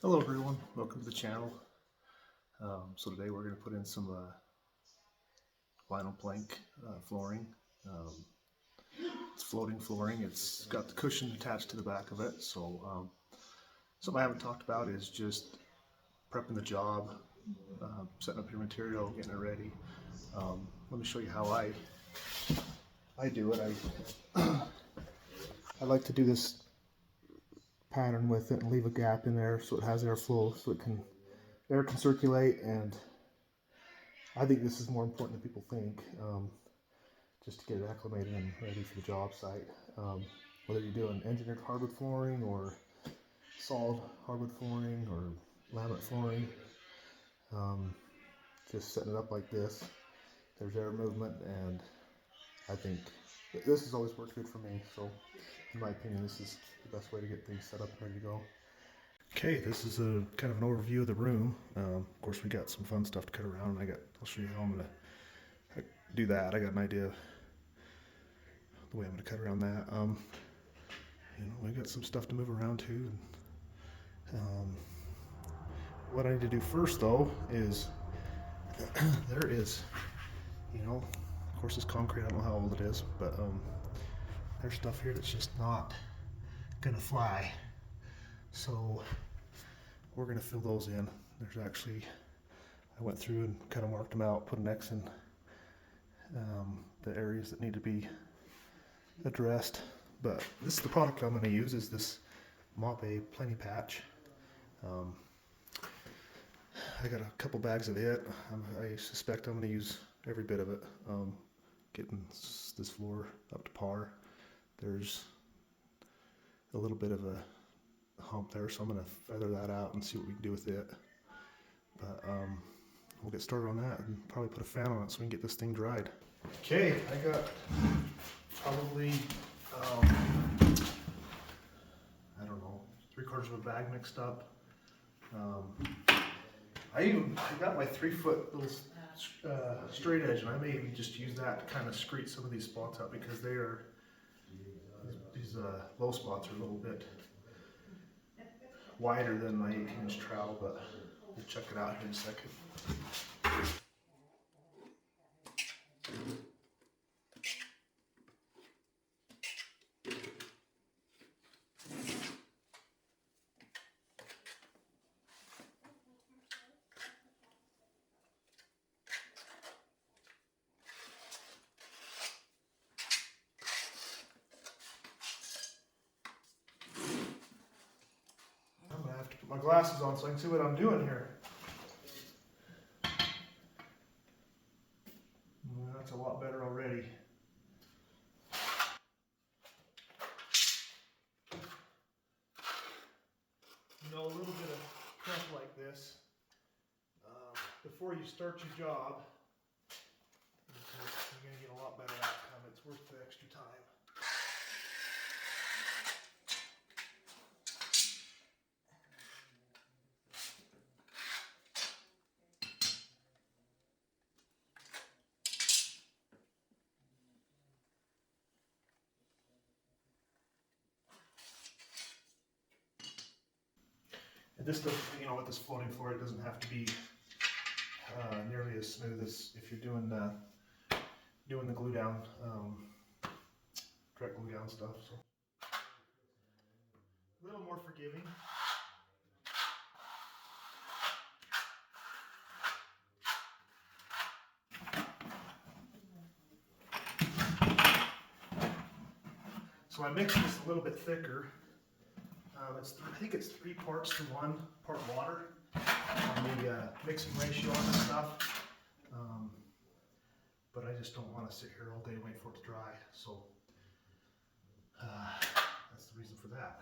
Hello everyone, welcome to the channel. So today we're going to put in some vinyl plank flooring. Um, it's floating flooring. It's got the cushion attached to the back of it. So something I haven't talked about is just prepping the job, setting up your material, getting it ready. Let me show you how I do it. I like to do this pattern with it and leave a gap in there so it has airflow, so air can circulate, and I think this is more important than people think. Just to get it acclimated and ready for the job site. Whether you're doing engineered hardwood flooring or solid hardwood flooring or laminate flooring, just setting it up like this, there's air movement, and I think this has always worked good for me. So in my opinion, this is the best way to get things set up and ready to go. Okay, this is a kind of an overview of the room. Of course, we got some fun stuff to cut around. I'll show you how I'm gonna do that. I got an idea of the way I'm gonna cut around that. We got some stuff to move around too. What I need to do first though is there is, of course it's concrete. I don't know how old it is, but there's stuff here that's just not gonna fly. So we're gonna fill those in. There's actually, I went through and kind of marked them out, put an X in the areas that need to be addressed. But this is the product I'm gonna use, is this Mapei Plenty Patch. I got a couple bags of it. I suspect I'm going to use every bit of it. Getting this floor up to par. There's a little bit of a hump there, so I'm going to feather that out and see what we can do with it. But we'll get started on that and probably put a fan on it so we can get this thing dried. Okay, I got probably, I don't know, 3/4 of a bag mixed up. I got my 3-foot little straight edge, and I may even just use that to kind of screech some of these spots out, because these low spots are a little bit wider than my 18-inch trowel, but we'll check it out here in a second. I'm gonna have to put my glasses on so I can see what I'm doing here. That's a lot better already. A little bit of prep like this before you start your job, you're going to get a lot better outcome. It's worth the extra time. And this doesn't, with this floating floor, it doesn't have to be nearly as smooth as if you're doing the glue down, direct glue down stuff. So a little more forgiving. So I mixed this a little bit thicker. I think it's 3 parts to 1 part water on the mixing ratio on this stuff. But I just don't want to sit here all day waiting for it to dry. So that's the reason for that.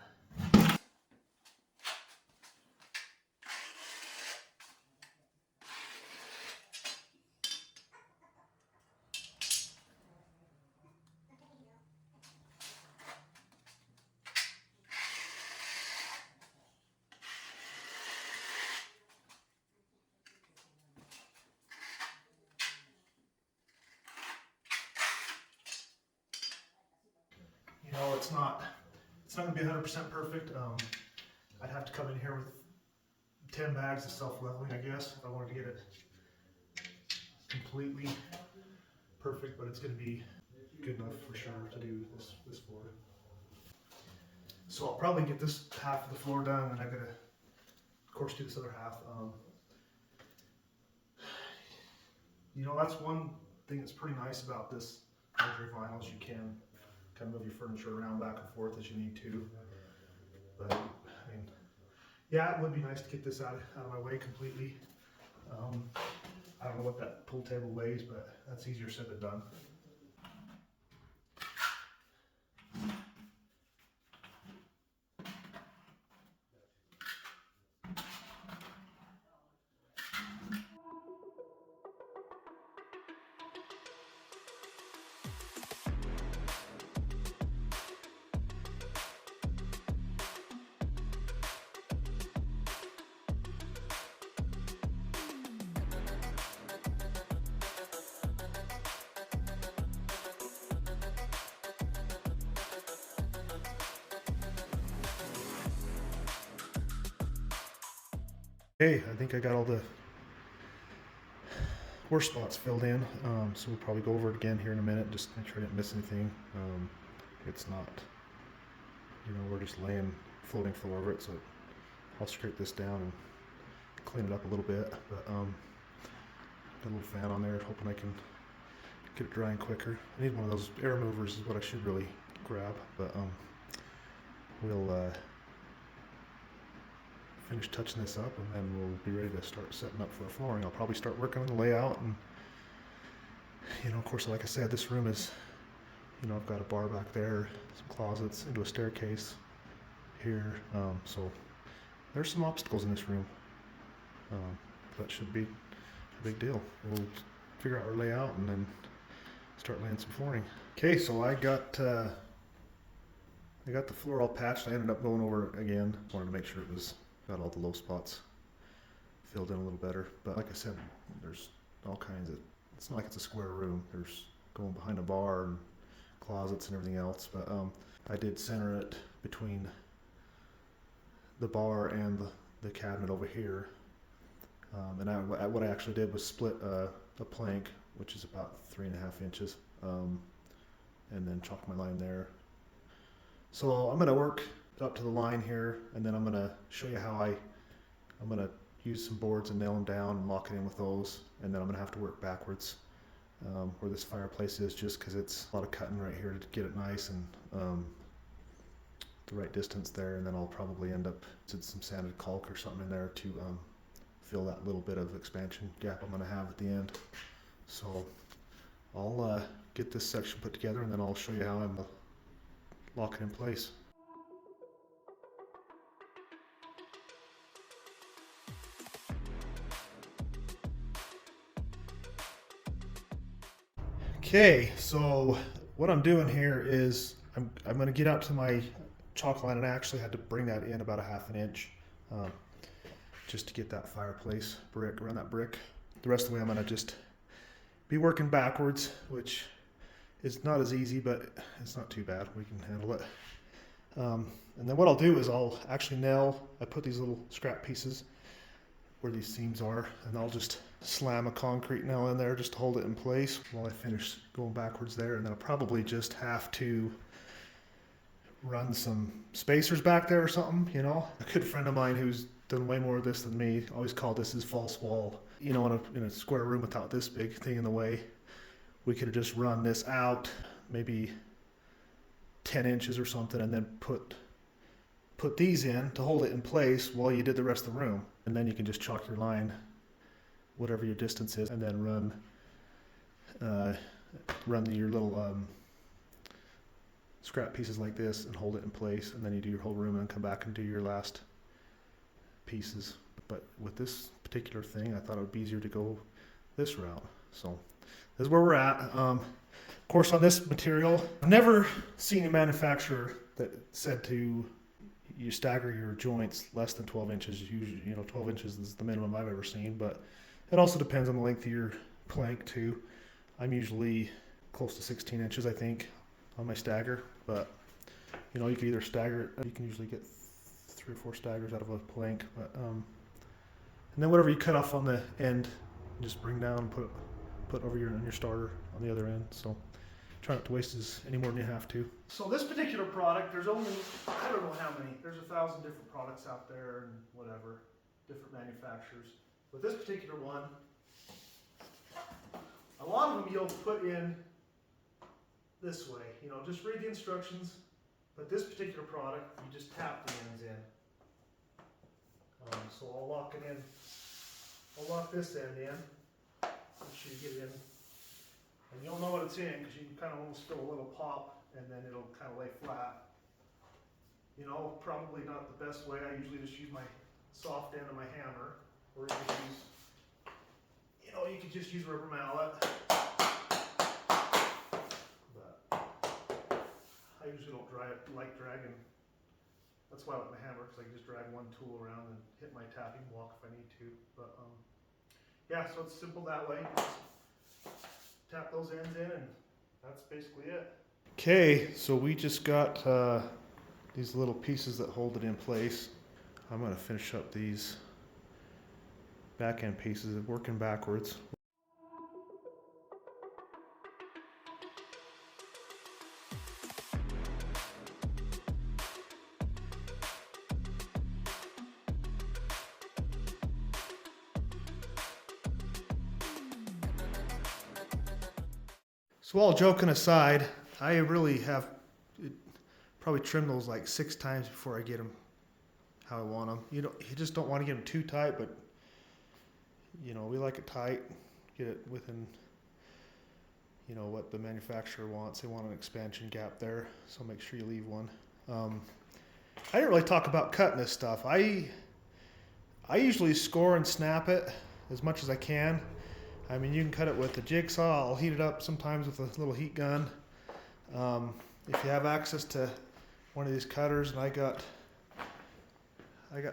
It's not going to be 100% perfect. I'd have to come in here with 10 bags of self-leveling, I guess, if I wanted to get it completely perfect, but it's going to be good enough for sure to do this floor. So I'll probably get this half of the floor done, and I gotta, of course, do this other half. You know, that's one thing that's pretty nice about this luxury vinyl is you can kind of move your furniture around back and forth as you need to. But I mean, yeah, it would be nice to get this out of my way completely. I don't know what that pool table weighs, but that's easier said than done. Okay, I think I got all the worst spots filled in, so we'll probably go over it again here in a minute, just make sure I didn't miss anything. It's not, you know, we're just laying floating floor over it, so I'll scrape this down and clean it up a little bit, but got a little fan on there, hoping I can get it drying quicker. I need one of those air movers is what I should really grab, but we'll finish touching this up, and then we'll be ready to start setting up for the flooring. I'll probably start working on the layout, and you know, of course, like I said, this room is, you know, I've got a bar back there, some closets, into a staircase here, so there's some obstacles in this room, but should be a big deal. We'll figure out our layout and then start laying some flooring. Okay, so I got the floor all patched. I ended up going over it again. Wanted to make sure it was got all the low spots filled in a little better. But like I said, there's all kinds of, it's not like it's a square room. There's going behind a bar and closets and everything else. But I did center it between the bar and the cabinet over here. And what I actually did was split a plank, which is about 3.5 inches, and then chalk my line there. So I'm going to work up to the line here, and then I'm going to show you how I'm going to use some boards and nail them down and lock it in with those, and then I'm going to have to work backwards where this fireplace is, just because it's a lot of cutting right here to get it nice and the right distance there, and then I'll probably end up with some sanded caulk or something in there to fill that little bit of expansion gap I'm going to have at the end. So I'll get this section put together, and then I'll show you how I'm locking in place. Okay, so what I'm doing here is I'm going to get out to my chalk line, and I actually had to bring that in about 1/2 inch just to get that fireplace brick, around that brick. The rest of the way I'm going to just be working backwards, which is not as easy, but it's not too bad. We can handle it. And then what I'll do is I'll actually I put these little scrap pieces where these seams are, and I'll just slam a concrete nail in there just to hold it in place while I finish going backwards there. And then I'll probably just have to run some spacers back there or something, you know. A good friend of mine who's done way more of this than me always called this his false wall. You know, in a square room without this big thing in the way, we could have just run this out maybe 10 inches or something, and then put these in to hold it in place while you did the rest of the room. And then you can just chalk your line, whatever your distance is, and then run your little scrap pieces like this and hold it in place, and then you do your whole room and come back and do your last pieces. But with this particular thing, I thought it would be easier to go this route. So this is where we're at. Of course, on this material, I've never seen a manufacturer that said you stagger your joints less than 12 inches. Usually, 12 inches is the minimum I've ever seen, but it also depends on the length of your plank too. I'm usually close to 16 inches, I think, on my stagger, but you can either stagger it. You can usually get 3 or 4 staggers out of a plank, but And then whatever you cut off on the end, just bring down and put over on your starter on the other end. So try not to waste any more than you have to. So this particular product, there's only, I don't know how many, there's 1,000 different products out there and whatever, different manufacturers. But this particular one, a lot of them you'll put in this way, just read the instructions. But this particular product, you just tap the ends in. So I'll lock it in. I'll lock this end in. Make sure you get it in. And you'll know what it's in because you can kind of almost feel a little pop and then it'll kind of lay flat. Probably not the best way. I usually just use my soft end of my hammer. Or you could use, you could just use rubber mallet. I usually don't like dragging. That's why I like my hammer, because I can just drag one tool around and hit my tapping block if I need to. But yeah, so it's simple that way. Just tap those ends in, and that's basically it. Okay, so we just got these little pieces that hold it in place. I'm going to finish up these back end pieces, working backwards. So all joking aside, I really have probably trimmed those like 6 times before I get them how I want them. You just don't want to get them too tight, but we like it tight. Get it within what the manufacturer wants. They want an expansion gap there, so make sure you leave one. I didn't really talk about cutting this stuff. I usually score and snap it as much as I can. I mean, you can cut it with a jigsaw. I'll heat it up sometimes with a little heat gun. If you have access to one of these cutters, and I got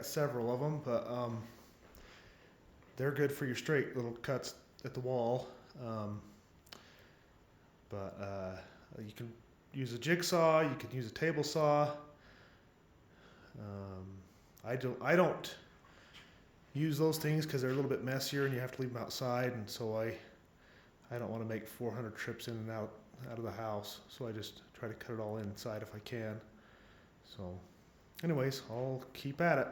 several of them, but they're good for your straight little cuts at the wall. You can use a jigsaw. You can use a table saw. I don't use those things because they're a little bit messier and you have to leave them outside, and so I don't want to make 400 trips in and out of the house, so I just try to cut it all inside if I can. So anyways, I'll keep at it.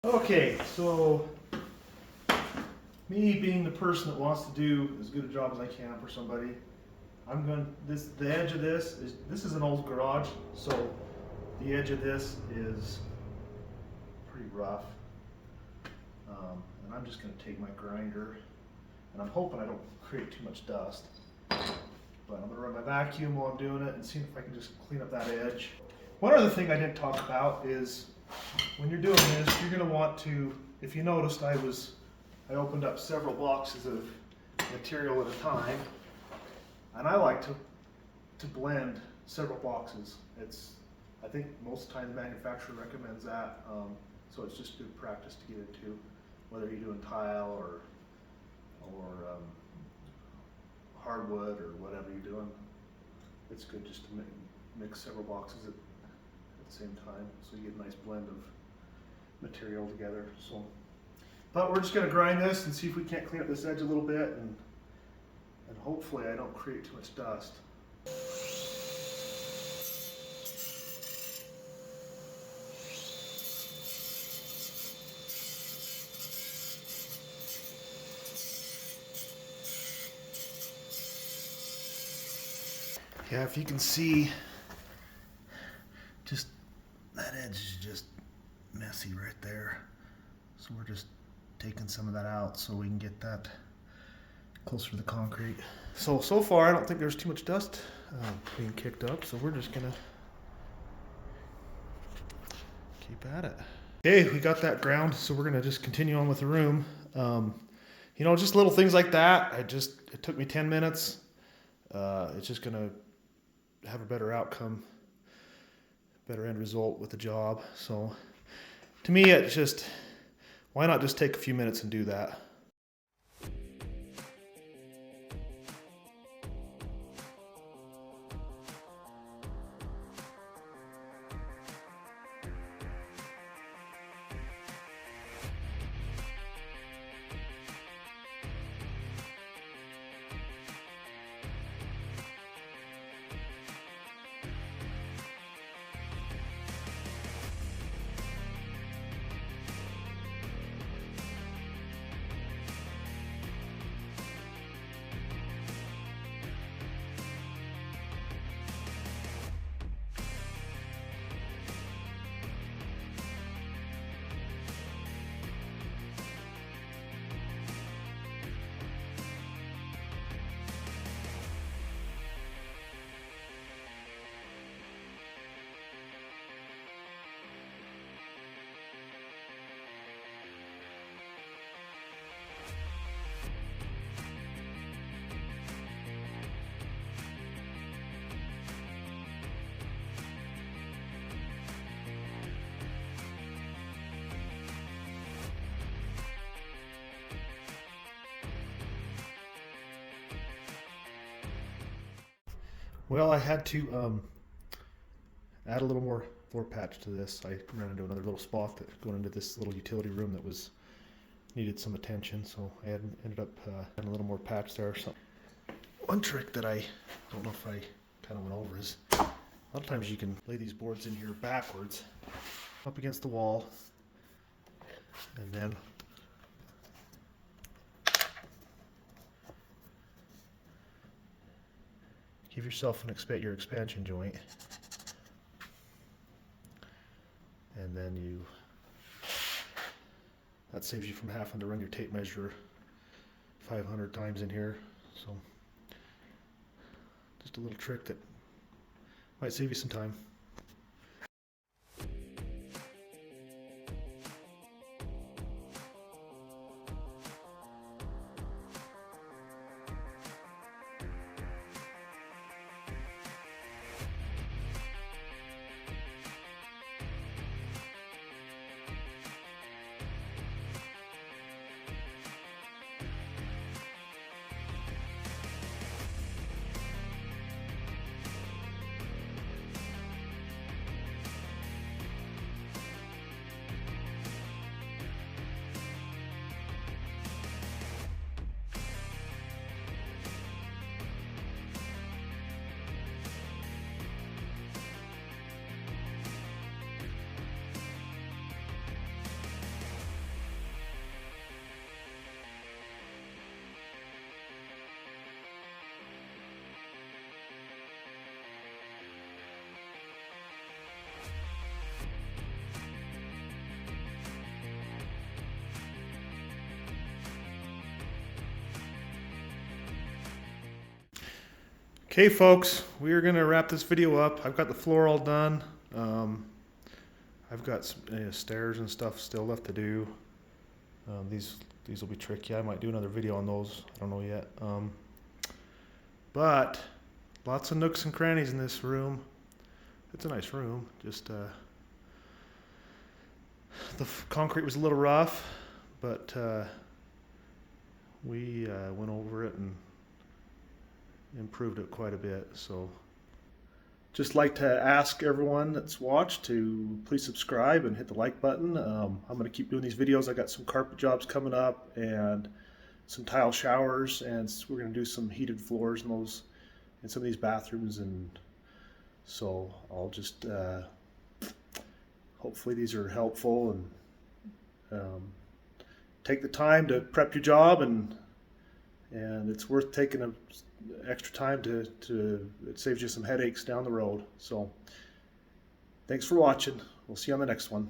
Okay, so me being the person that wants to do as good a job as I can for somebody, the edge of this is an old garage, so the edge of this is pretty rough. And I'm just going to take my grinder, and I'm hoping I don't create too much dust. But I'm going to run my vacuum while I'm doing it and see if I can just clean up that edge. One other thing I didn't talk about is when you're doing this, you're going to want to, if you noticed, I opened up several boxes of material at a time, and I like to blend several boxes. I think most of the time the manufacturer recommends that, so it's just good practice to get into, whether you're doing tile or hardwood or whatever you're doing, it's good just to mix several boxes at the same time, so you get a nice blend of material together. So, but we're just going to grind this and see if we can't clean up this edge a little bit, and hopefully I don't create too much dust. Yeah, if you can see, just that edge is just messy right there. So we're just taking some of that out so we can get that closer to the concrete. So far I don't think there's too much dust being kicked up, so we're just gonna keep at it. Okay, we got that ground, so we're gonna just continue on with the room. You know, just little things like that. It took me 10 minutes. It's just gonna have a better outcome, better end result with the job. So to me, it's just, why not just take a few minutes and do that? Well, I had to add a little more floor patch to this. I ran into another little spot that going into this little utility room that needed some attention, so I ended up adding a little more patch there. So one trick that I don't know if I kind of went over is a lot of times you can lay these boards in here backwards up against the wall, and then give yourself your expansion joint, and then that saves you from having to run your tape measure 500 times in here. So just a little trick that might save you some time. Okay folks, we are going to wrap this video up. I've got the floor all done. I've got some stairs and stuff still left to do. These will be tricky. I might do another video on those. I don't know yet. But lots of nooks and crannies in this room. It's a nice room. Just the concrete was a little rough, but we went over it and improved it quite a bit. So just like to ask everyone that's watched to please subscribe and hit the like button. I'm going to keep doing these videos. I got some carpet jobs coming up and some tile showers, and we're going to do some heated floors in those in some of these bathrooms. And so I'll just hopefully these are helpful, and take the time to prep your job, and it's worth taking a extra time to it saves you some headaches down the road. So thanks for watching. We'll see you on the next one.